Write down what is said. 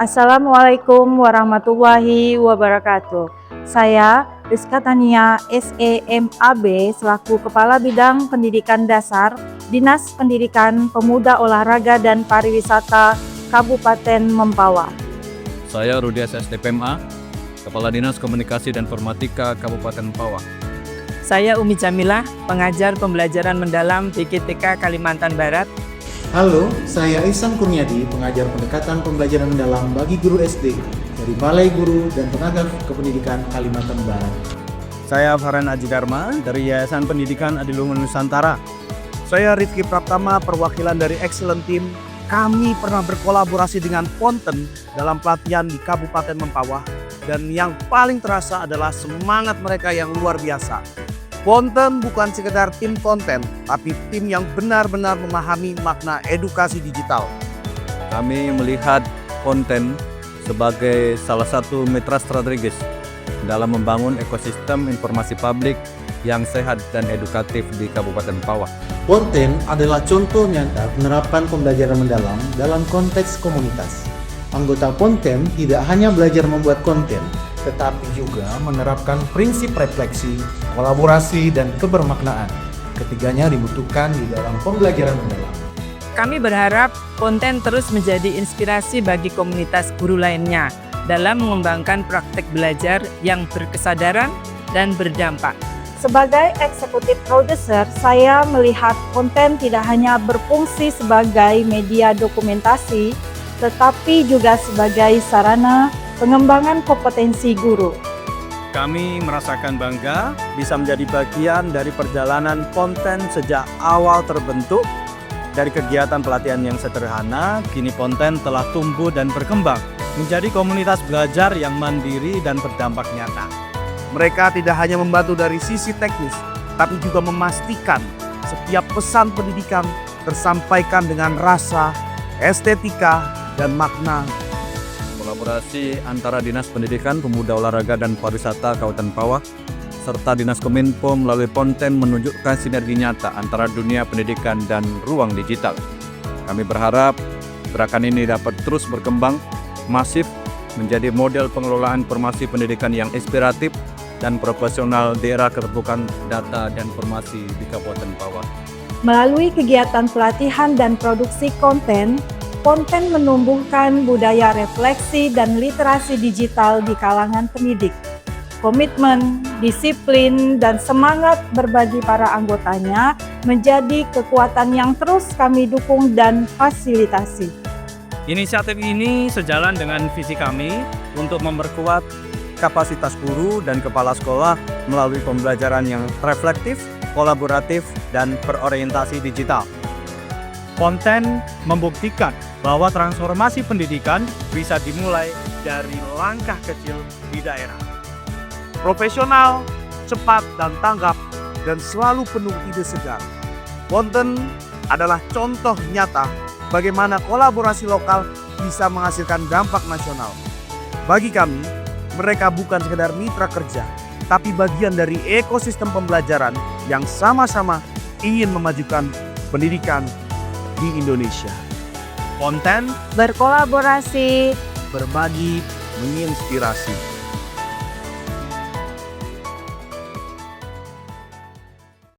Assalamualaikum warahmatullahi wabarakatuh. Saya Rizka Tania, SEMAB, selaku Kepala Bidang Pendidikan Dasar, Dinas Pendidikan Pemuda Olahraga dan Pariwisata Kabupaten Mempawah. Saya Rudias SDPMA, Kepala Dinas Komunikasi dan Informatika Kabupaten Mempawah. Saya Umi Jamilah, pengajar pembelajaran mendalam PKTK Kalimantan Barat. Halo, saya Ihsan Kurniadi, pengajar pendekatan pembelajaran mendalam bagi guru SD dari Balai Guru dan Tenaga Kependidikan Kalimantan Barat. Saya Farhan Aji Dharma dari Yayasan Pendidikan Adiluhung Nusantara. Saya Rifki Pratama, perwakilan dari Excellent Team. Kami pernah berkolaborasi dengan Ponten dalam pelatihan di Kabupaten Mempawah, dan yang paling terasa adalah semangat mereka yang luar biasa. Ponten bukan sekedar tim konten, tapi tim yang benar-benar memahami makna edukasi digital. Kami melihat konten sebagai salah satu mitra strategis dalam membangun ekosistem informasi publik yang sehat dan edukatif di Kabupaten Mempawah. Ponten adalah contoh nyata penerapan pembelajaran mendalam dalam konteks komunitas. Anggota Ponten tidak hanya belajar membuat konten, tetapi juga menerapkan prinsip refleksi, kolaborasi, dan kebermaknaan. Ketiganya dibutuhkan di dalam pembelajaran mendalam. Kami berharap konten terus menjadi inspirasi bagi komunitas guru lainnya dalam mengembangkan praktek belajar yang berkesadaran dan berdampak. Sebagai eksekutif produser, saya melihat konten tidak hanya berfungsi sebagai media dokumentasi, tetapi juga sebagai sarana pengembangan kompetensi guru. Kami merasakan bangga bisa menjadi bagian dari perjalanan Ponten sejak awal terbentuk. Dari kegiatan pelatihan yang sederhana, kini Ponten telah tumbuh dan berkembang menjadi komunitas belajar yang mandiri dan berdampak nyata. Mereka tidak hanya membantu dari sisi teknis, tapi juga memastikan setiap pesan pendidikan tersampaikan dengan rasa, estetika, dan makna. Kolaborasi antara Dinas Pendidikan, Pemuda Olahraga dan Pariwisata Kabupaten Mempawah serta Dinas Kominfo melalui Ponten menunjukkan sinergi nyata antara dunia pendidikan dan ruang digital. Kami berharap gerakan ini dapat terus berkembang masif menjadi model pengelolaan informasi pendidikan yang inspiratif dan profesional di era keterbukaan data dan informasi di Kabupaten Mempawah. Melalui kegiatan pelatihan dan produksi konten, Ponten menumbuhkan budaya refleksi dan literasi digital di kalangan pendidik. Komitmen, disiplin, dan semangat berbagi para anggotanya menjadi kekuatan yang terus kami dukung dan fasilitasi. Inisiatif ini sejalan dengan visi kami untuk memperkuat kapasitas guru dan kepala sekolah melalui pembelajaran yang reflektif, kolaboratif, dan berorientasi digital. Ponten membuktikan bahwa transformasi pendidikan bisa dimulai dari langkah kecil di daerah. Profesional, cepat dan tanggap, dan selalu penuh ide segar. Ponten adalah contoh nyata bagaimana kolaborasi lokal bisa menghasilkan dampak nasional. Bagi kami, mereka bukan sekedar mitra kerja, tapi bagian dari ekosistem pembelajaran yang sama-sama ingin memajukan pendidikan di Indonesia. Ponten Berkolaborasi, berbagi, menginspirasi.